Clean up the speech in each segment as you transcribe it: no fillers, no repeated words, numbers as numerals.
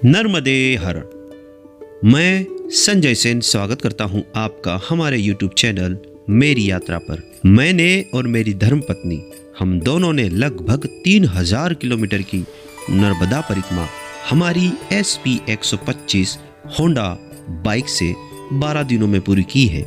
नर्मदे हर। मैं संजय सेन स्वागत करता हूं आपका हमारे YouTube चैनल मेरी यात्रा पर। मैंने और मेरी धर्मपत्नी हम दोनों ने लगभग 3000 किलोमीटर की नर्मदा परिक्रमा हमारी SP 125 होंडा बाइक से 12 दिनों में पूरी की है।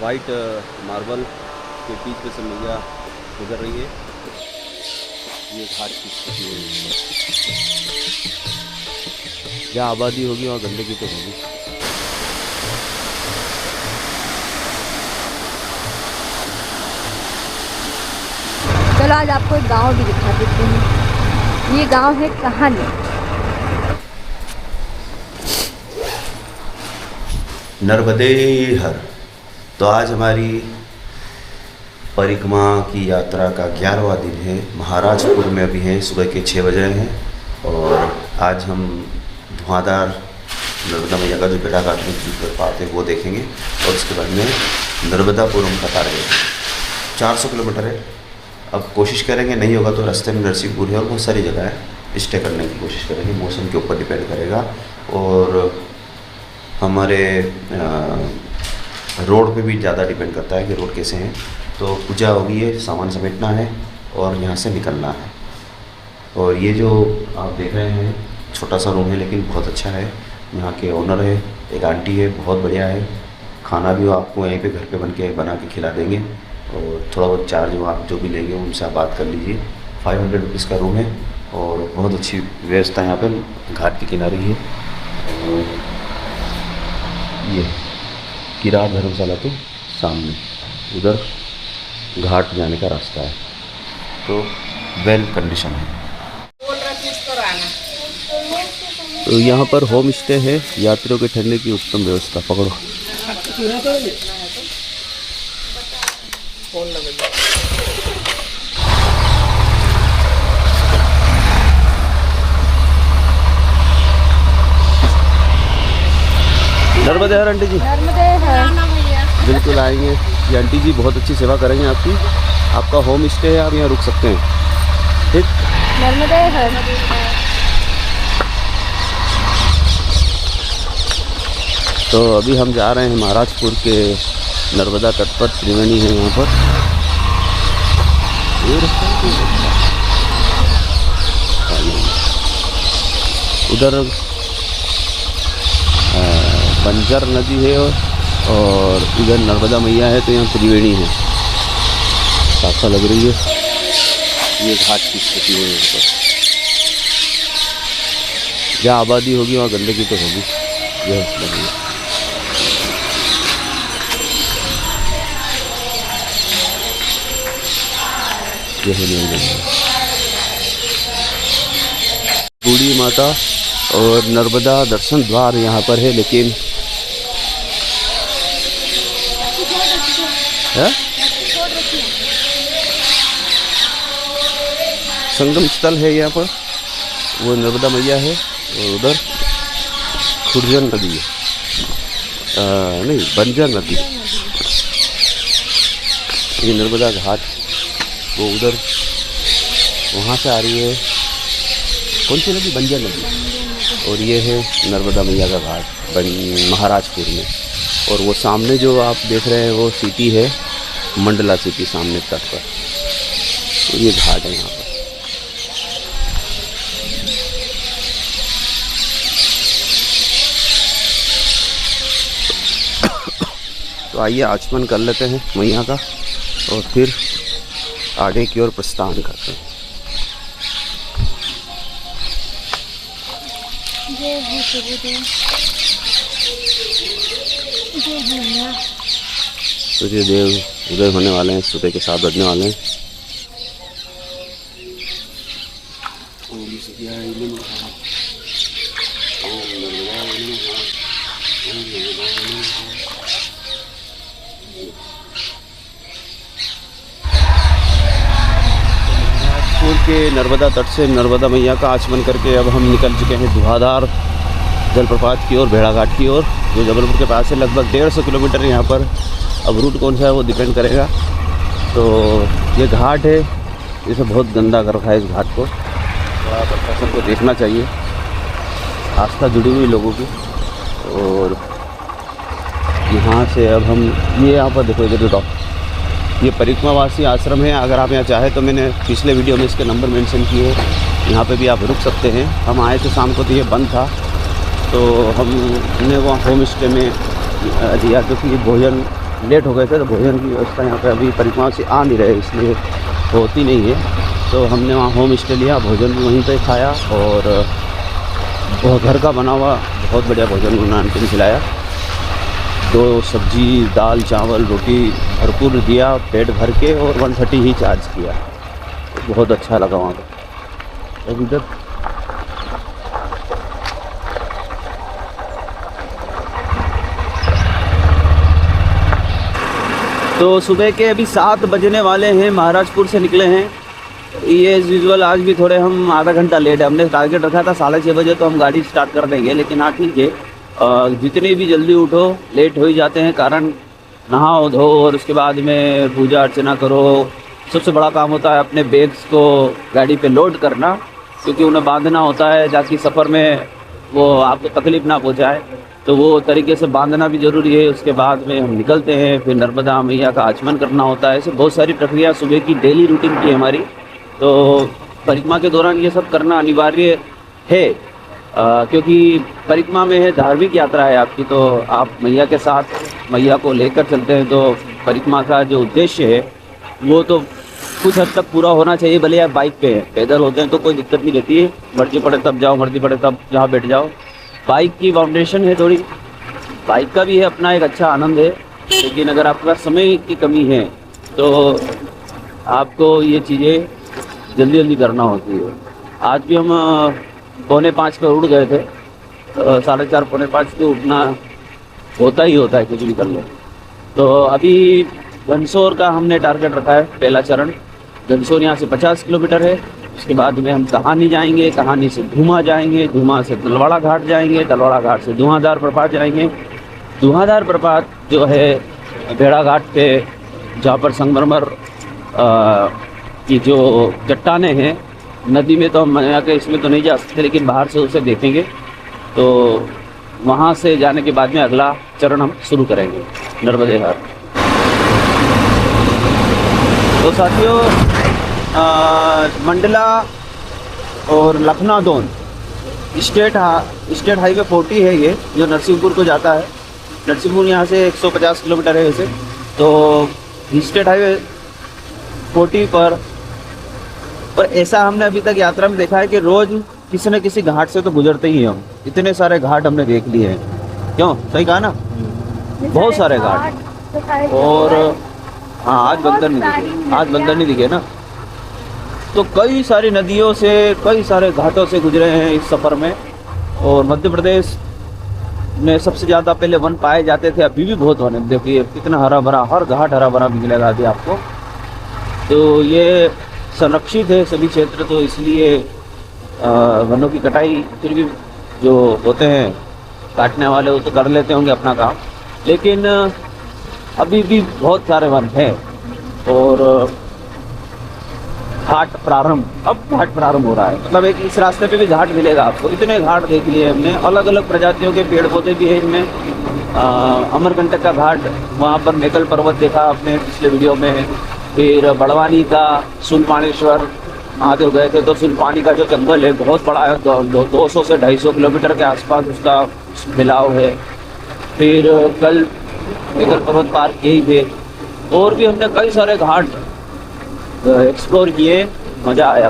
वाइट मार्बल के बीच में से मैया गुजर रही है। ये घाट की स्थिति है। जहाँ आबादी होगी वहाँ गंदगी तो होगी। चलो आज आपको एक गांव भी दिखा देते हैं। ये गांव है कहानी। नर्मदे हर। तो आज हमारी परिक्रमा की यात्रा का 11वां दिन है। महाराजपुर में अभी हैं, सुबह के 6 बज रहे हैं और आज हम धुआंधार नर्मदा मैया का जो बेड़ा घाट में जलप्रपात है वो देखेंगे और उसके बाद में नर्मदापुरम का तार है। 400 किलोमीटर है। अब कोशिश करेंगे, नहीं होगा तो रास्ते में नरसिंहपुर है और बहुत सारी जगह है, स्टे करने की कोशिश करेंगे। मौसम के ऊपर डिपेंड करेगा और हमारे रोड पे भी ज़्यादा डिपेंड करता है कि रोड कैसे हैं। तो पूजा होगी है, सामान समेटना है और यहाँ से निकलना है। और ये जो आप देख रहे हैं छोटा सा रूम है लेकिन बहुत अच्छा है। यहाँ के ओनर है, एक आंटी है, बहुत बढ़िया है। खाना भी वो आपको यहीं पे घर पे बना के खिला देंगे और थोड़ा बहुत चार्ज वो आप जो भी लेंगे उनसे आप बात कर लीजिए। 500 रुपीज़ का रूम है और बहुत अच्छी व्यवस्था यहाँ पर घाट के किनारे ही है। और ये किरार धर्मशाला के सामने उधर घाट जाने का रास्ता है। तो वेल कंडीशन है। तो यहाँ पर होम स्टे है, यात्रियों के ठहरने की उत्तम व्यवस्था। पकड़ो। नर्मदे हर आंटी जी। नर्मदे हर। बिल्कुल आएंगे। ये आंटी जी बहुत अच्छी सेवा करेंगे आपकी। आपका होम स्टे है, आप यहाँ रुक सकते हैं। ठीक। नर्मदे हर। तो अभी हम जा रहे हैं महाराजपुर के नर्मदा तट पर। त्रिवेणी है यहाँ पर। उधर बंजर नदी है और इधर नर्मदा मैया है। तो यहाँ त्रिवेणी है, साफ लग रही है। ये घाट की स्थिति है यहाँ पर। जहाँ आबादी होगी वहाँ गंदगी तो होगी। यह बूढ़ी माता और नर्मदा दर्शन द्वार यहाँ पर है, लेकिन है संगम स्थल है यहाँ पर। वो नर्मदा मैया है और उधर खुर्जन नदी है, नहीं बंजर नदी। ये नर्मदा घाट वो उधर वहाँ से आ रही है। कौन सी नदी? बंजर नदी। और ये है नर्मदा मैया का घाट महाराजपुर में। और वो सामने जो आप देख रहे हैं वो सिटी है, मंडला सिटी, सामने तट पर। तो ये घाट है यहाँ पर। तो आइए आचमन कर लेते हैं मैया का और फिर आगे की ओर प्रस्थान करते हैं। सूर्यदेव उदय होने वाले हैं, सुबह के 7 बजने वाले हैं। के नर्मदा तट से नर्मदा मैया का आचमन करके अब हम निकल चुके हैं धुआंधार जलप्रपात की ओर, भेड़ाघाट की ओर, जो जबलपुर के पास है। लगभग 150 किलोमीटर यहाँ पर। अब रूट कौन सा है वो डिपेंड करेगा। तो ये घाट है इसे बहुत गंदा कर रखा है इस घाट को। थोड़ा प्रशासन को देखना चाहिए, आस्था जुड़ी हुई लोगों की। और यहाँ से अब हम यहाँ पर देखो, इधर देखो, ये परिक्रमावासी आश्रम है। अगर आप यहाँ चाहें तो मैंने पिछले वीडियो में इसके नंबर मेंशन किए हैं, यहाँ पे भी आप रुक सकते हैं। हम आए थे शाम को तो ये बंद था, तो हमने वहाँ होम स्टे में दिया, क्योंकि भोजन लेट हो गए थे तो भोजन की व्यवस्था यहाँ पे अभी परिक्रमावासी आ नहीं रहे, इसलिए होती नहीं है। तो हमने वहाँ होम स्टे लिया, भोजन भी वहीं पे खाया और वो घर का बना हुआ बहुत बढ़िया भोजन उन्होंने अंतिम खिलाया। 2 सब्जी, दाल, चावल, रोटी भरपूर दिया पेट भर के, और 130 ही चार्ज किया। तो बहुत अच्छा लगा वहाँ पर। अब इधर तो सुबह के अभी 7 बजने वाले हैं, महाराजपुर से निकले हैं। ये एज यूजुअल आज भी थोड़े हम आधा घंटा लेट है। हमने टारगेट रखा था 6:30 बजे, तो हम गाड़ी स्टार्ट कर देंगे, लेकिन हाँ ठीक है, जितने भी जल्दी उठो लेट हो ही जाते हैं। कारण नहाओ धो और उसके बाद में पूजा अर्चना करो। सबसे बड़ा काम होता है अपने बैग्स को गाड़ी पे लोड करना, क्योंकि उन्हें बांधना होता है ताकि सफ़र में वो आपको तकलीफ़ ना पहुँचाए। तो वो तरीके से बांधना भी ज़रूरी है। उसके बाद में हम निकलते हैं, फिर नर्मदा मैया का आचमन करना होता है। ऐसे बहुत सारी प्रक्रिया सुबह की डेली रूटीन की हमारी। तो परिक्रमा के दौरान ये सब करना अनिवार्य है, क्योंकि परिक्रमा में है धार्मिक यात्रा है आपकी, तो आप मैया के साथ मैया को लेकर चलते हैं। तो परिक्रमा का जो उद्देश्य है वो तो कुछ हद तक पूरा होना चाहिए। भले आप बाइक पे हैं, पैदल होते हैं तो कोई दिक्कत नहीं रहती है, मर्जी पड़े तब जाओ, मर्जी पड़े तब जहाँ बैठ जाओ। बाइक की फाउंडेशन है थोड़ी, बाइक का भी है अपना एक अच्छा आनंद है, लेकिन अगर आपके पास समय की कमी है तो आपको ये चीज़ें जल्दी जल्दी करना होती है। आज भी हम 4:45 पे उठ गए थे, 4:30 4:45 पे उठना होता ही होता है कुछ भी कर लो। तो अभी घनसोर का हमने टारगेट रखा है, पहला चरण। घनसोर यहाँ से 50 किलोमीटर है। उसके बाद में हम कहानी जाएंगे, कहानी से धुमा जाएंगे, धुमा से तलवाड़ा घाट जाएंगे, तलवाड़ा घाट से धुआंधार प्रपात जाएंगे। धुआंधार प्रपात जो है भेड़ा घाट पे, जहाँ पर संगमरमर की जो चट्टानें हैं, नदी में तो हम यहाँ के इसमें तो नहीं जा सकते, लेकिन बाहर से उसे देखेंगे। तो वहाँ से जाने के बाद में अगला चरण हम शुरू करेंगे, नर्मदे घाट। तो साथियों, मंडला और लखनऊ दोन स्टेट हाईवे 40 है ये, जो नरसिंहपुर को जाता है। नरसिंहपुर यहाँ से 150 किलोमीटर है वैसे। तो स्टेट हाईवे 40 पर ऐसा हमने अभी तक यात्रा में देखा है कि रोज़ किसी न किसी घाट से तो गुजरते ही हम। इतने सारे घाट हमने देख लिए हैं। क्यों, सही कहा ना, बहुत सारे घाट। और हाँ, आज बंदर नहीं दिखे ना। तो कई सारी नदियों से, कई सारे घाटों से गुजरे हैं इस सफ़र में। और मध्य प्रदेश में सबसे ज़्यादा पहले वन पाए जाते थे, अभी भी बहुत वन है। देखिए कितना हरा भरा, हर घाट हरा भरा मिलेगा अभी आपको। तो ये संरक्षित है सभी क्षेत्र, तो इसलिए वनों की कटाई फिर भी जो होते हैं काटने वाले वो तो कर लेते होंगे अपना काम, लेकिन अभी भी बहुत सारे वन हैं। और घाट प्रारंभ हो रहा है, मतलब एक इस रास्ते पे भी घाट मिलेगा आपको। इतने घाट देख लिए हमने, अलग अलग प्रजातियों के पेड़ पौधे भी हैं इनमें। अमरकंटक का घाट, वहाँ पर मेकल पर्वत देखा आपने पिछले वीडियो में। फिर बड़वानी का सुलपानेश्वर महादेव गए थे, तो सुलपानी का जो जंगल है बहुत बड़ा है, 200 से 250 किलोमीटर के आसपास उसका फैलाव है। फिर कल मेकल पर्वत पार्क यही थे। और भी हमने कई सारे घाट एक्सप्लोर किए, मज़ा आया।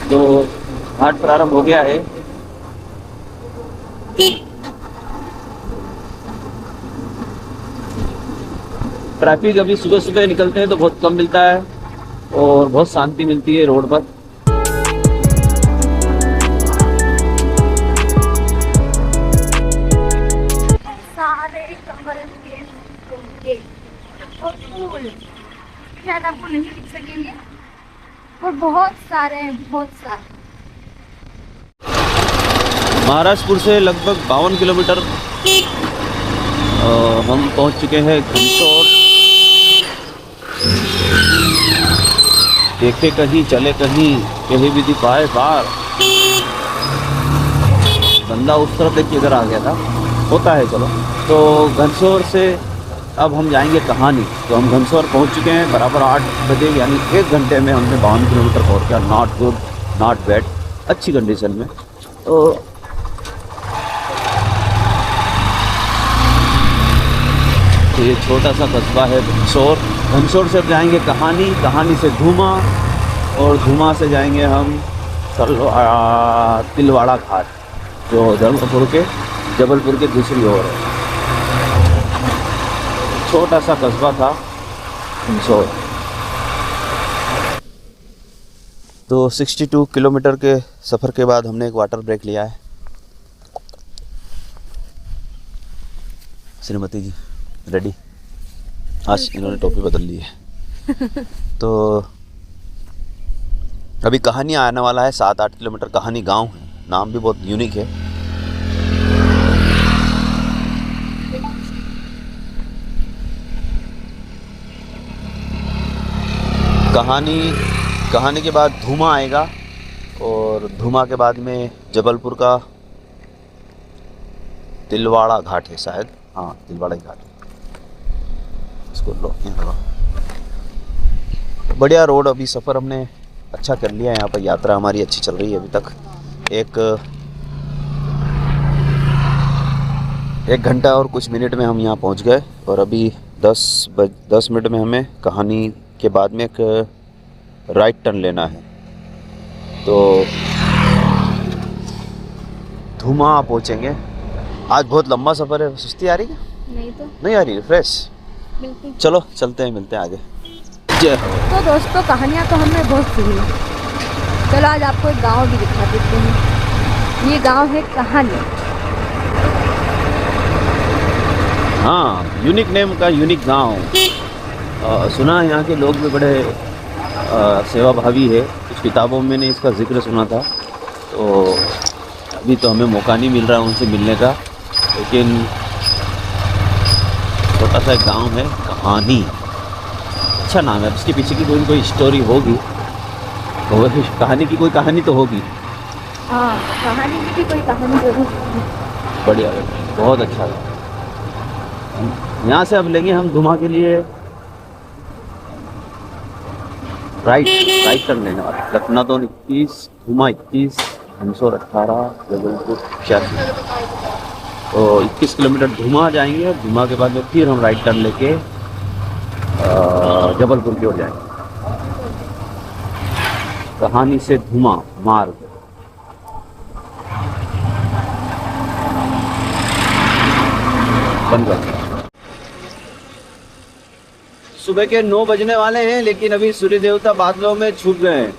तो घाट प्रारंभ हो गया है। ट्रैफिक अभी सुबह सुबह निकलते हैं तो बहुत कम मिलता है और बहुत शांति मिलती है रोड पर। सारे कमल के और फूल शायद आपको नहीं दिख सकेंगे, और बहुत सारे महाराजपुर से लगभग 52 किलोमीटर हम पहुंच चुके हैं घनसोर। देखे कहीं चले कहीं कहीं भी दिखाए बार। बंदा उस तरफ देखिए इधर आ गया था, होता है चलो। तो घनसोर से अब हम जाएंगे कहानी। तो हम घनसोर पहुंच चुके हैं बराबर 8 बजे, यानी 1 घंटे में हमने 52 किलोमीटर कवर किया। नॉट गुड नॉट बैड, अच्छी कंडीशन में। तो ये छोटा सा कस्बा है घनसोर। घनसोर से अब जाएंगे कहानी, कहानी से धूमा, और धूमा से जाएंगे हम तिलवाड़ा घाट, जो जबलपुर के दूसरी ओर है। छोटा सा कस्बा था घनसोर। तो 62 किलोमीटर के सफ़र के बाद हमने एक वाटर ब्रेक लिया है। श्रीमती जी रेडी? आज इन्होंने टोपी बदल ली है। तो अभी कहानी आने वाला है 7-8 किलोमीटर। कहानी गांव है, नाम भी बहुत यूनिक है। कहानी के बाद धूमा आएगा, और धूमा के बाद में जबलपुर का तिलवाड़ा घाट है शायद। हाँ, तिलवाड़ा घाट है। इसको लो, बढ़िया रोड। अभी सफ़र हमने अच्छा कर लिया है। यहाँ पर यात्रा हमारी अच्छी चल रही है अभी तक। एक घंटा और कुछ मिनट में हम यहाँ पहुँच गए, और अभी 10 मिनट में हमें कहानी के बाद में एक राइट टर्न लेना है। तो धूमा पहुँचेंगे। आज बहुत लंबा सफ़र है। सुस्ती आ रही है? नहीं तो नहीं आ रही है, फ्रेश। बिल्कुल। चलो चलते हैं, मिलते हैं आगे। तो दोस्तों, कहानियाँ तो हमने बहुत सुनी। चलो आज आपको एक गांव भी दिखा देते हैं। ये गांव है कहानी। हाँ, यूनिक नेम का यूनिक गांव। सुना है यहाँ के लोग भी बड़े सेवाभावी है। कुछ किताबों में ने इसका जिक्र सुना था। तो अभी तो हमें मौका नहीं मिल रहा है उनसे मिलने का, लेकिन छोटा सा एक गांव है कहानी। अच्छा नाम है। इसके पीछे की कोई स्टोरी होगी, कहानी की कोई कहानी तो होगी। हाँ, कहानी की भी कोई कहानी जरूर। बढ़िया, बहुत अच्छा है। यहाँ से अब लेंगे हम धुमा के लिए राइट टर्न लेने वाले। लखनऊ 21, धुमा 21, घनसोर 18, जबलपुर 86। तो 21 किलोमीटर धुमा जाएंगे। धुमा के बाद में फिर हम राइट टर्न लेके जबलपुर की ओर जाएंगे। कहानी से धुमा मार्ग। बंद कर। सुबह के 9 बजने वाले हैं, लेकिन अभी सूर्य देवता बादलों में छुप गए हैं।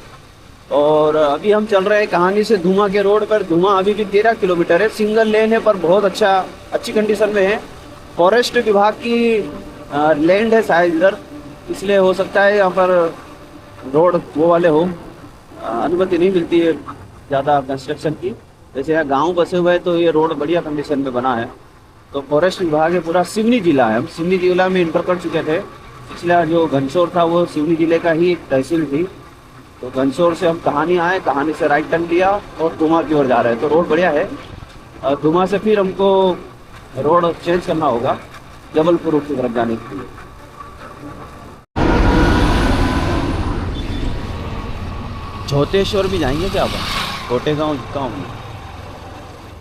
और अभी हम चल रहे हैं कहानी से धुमा के रोड पर। धुमा अभी भी 13 किलोमीटर है। सिंगल लेन है, पर बहुत अच्छी कंडीशन में है। फॉरेस्ट विभाग की लैंड है शायद इधर, इसलिए हो सकता है यहाँ पर रोड वो वाले हो, अनुमति नहीं मिलती है ज़्यादा कंस्ट्रक्शन की। जैसे यहाँ गांव बसे हुए हैं, तो ये रोड बढ़िया कंडीशन में बना है। तो फॉरेस्ट विभाग है पूरा। सिवनी जिला है। हम सिवनी जिला में इंटर कर चुके थे। पिछला जो घनसोर था वो सिवनी जिले का ही एक तहसील थी। तो घनसोर से हम कहानी आए, कहानी से राइट टर्न लिया और धुमा की ओर जा रहे हैं। तो रोड बढ़िया है। धुमा से फिर हमको रोड चेंज करना होगा जबलपुर की तरफ जाने के लिए। झोतेश्वर भी जाएंगे क्या? आप कोटेगांव गाँव में।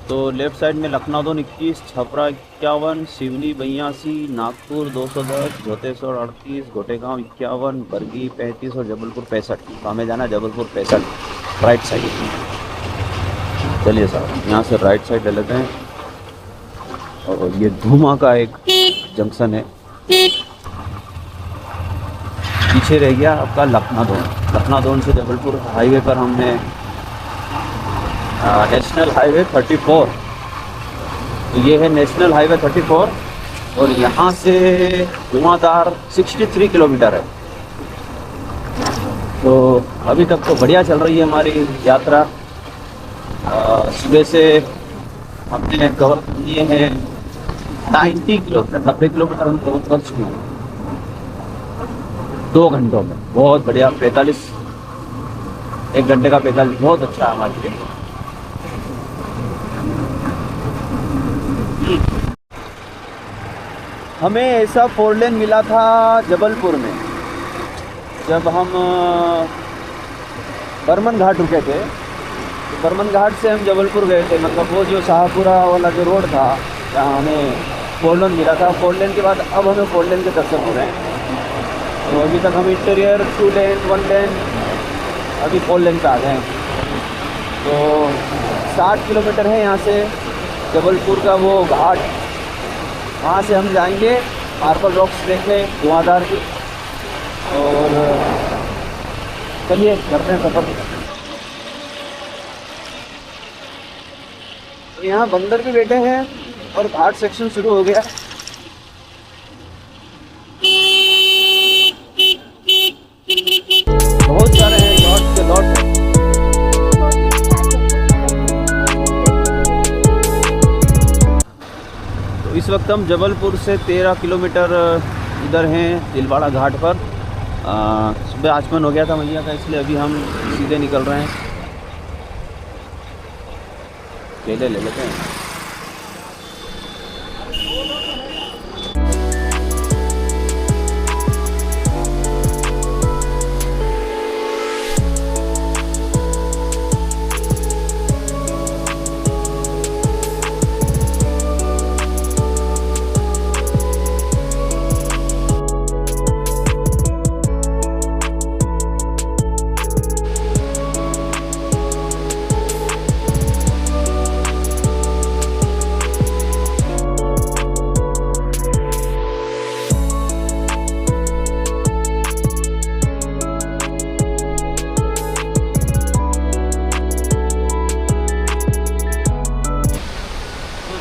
तो लेफ्ट साइड में लखनऊ 21, छपरा 51, सिवनी 82, नागपुर 210, झोतेश्वर 38, गोटेगांव 51, बरगी 35 और जबलपुर 65। तो हमें जाना जबलपुर 65 राइट साइड। चलिए साहब, यहाँ से राइट साइड ले लेते हैं। और ये धुमा का एक जंक्शन है। पीछे रह गया आपका लखनऊ से जबलपुर हाईवे पर हमने नेशनल हाईवे 34। तो ये है नेशनल हाईवे 34, और यहाँ से धुआंधार 63 किलोमीटर है। तो अभी तक तो बढ़िया चल रही है हमारी यात्रा। सुबह से हमने कवर किए हैं 90 किलोमीटर, 90 किलोमीटर हम कवर कर चुके हैं 2 घंटों में। बहुत बढ़िया। 1 घंटे का पैदल बहुत अच्छा है हमारे लिए। हमें ऐसा 4 लेन मिला था जबलपुर में, जब हम बर्मन घाट रुके थे। तो बर्मन घाट से हम जबलपुर गए थे, मतलब वो जो शाहपुरा वाला जो रोड था जहाँ हमें 4 लेन मिला था। 4 लेन के बाद अब हमें 4 लेन के दर्शन हो रहे हैं। तो अभी तक हम इंटीरियर 2 लेन 1 लेन अभी 4 लेन पे आ गए हैं। तो 60 किलोमीटर है यहाँ से जबलपुर का वो घाट, वहाँ से हम जाएंगे मार्बल रॉक्स देखने धुआंधार की। और चलिए करते हैं सफर। तो यहाँ बंदर भी बैठे हैं और घाट सेक्शन शुरू हो गया। बहुत सारे हैं लॉट के लॉट। तो इस वक्त हम जबलपुर से 13 किलोमीटर इधर हैं तिलवाड़ा घाट पर। सुबह आचमन हो गया था मैया का, इसलिए अभी हम सीधे निकल रहे हैं। केले ले लेते हैं।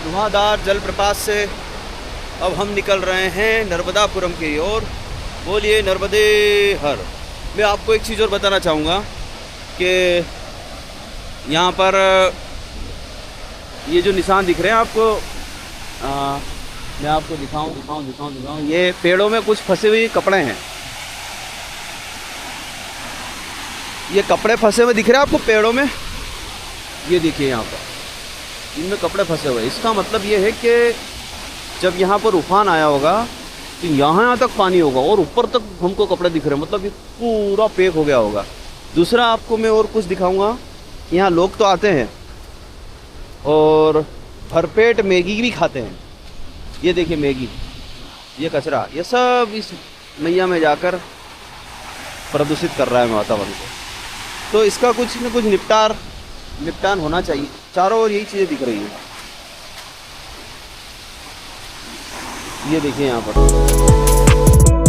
धुआंधार जलप्रपात से अब हम निकल रहे हैं नर्मदापुरम की ओर। बोलिए नर्मदे हर। मैं आपको एक चीज़ और बताना चाहूँगा कि यहाँ पर ये जो निशान दिख रहे हैं आपको, मैं आपको दिखाऊं। ये पेड़ों में कुछ फंसे हुए कपड़े हैं। ये कपड़े फंसे हुए दिख रहे हैं आपको पेड़ों में, ये देखिए यहाँ पर इनमें कपड़े फंसे हुए। इसका मतलब ये है कि जब यहाँ पर उफान आया होगा तो यहाँ तक पानी होगा और ऊपर तक हमको कपड़े दिख रहे हैं, मतलब ये पूरा पैक हो गया होगा। दूसरा आपको मैं और कुछ दिखाऊंगा। यहाँ लोग तो आते हैं और भरपेट मैगी भी खाते हैं। ये देखिए मैगी, ये कचरा, ये सब इस मैया में जाकर प्रदूषित कर रहा है वातावरण को। तो इसका कुछ न कुछ निपटान होना चाहिए। चारों ओर यही चीज़ें दिख रही हैं। ये देखिए यहाँ पर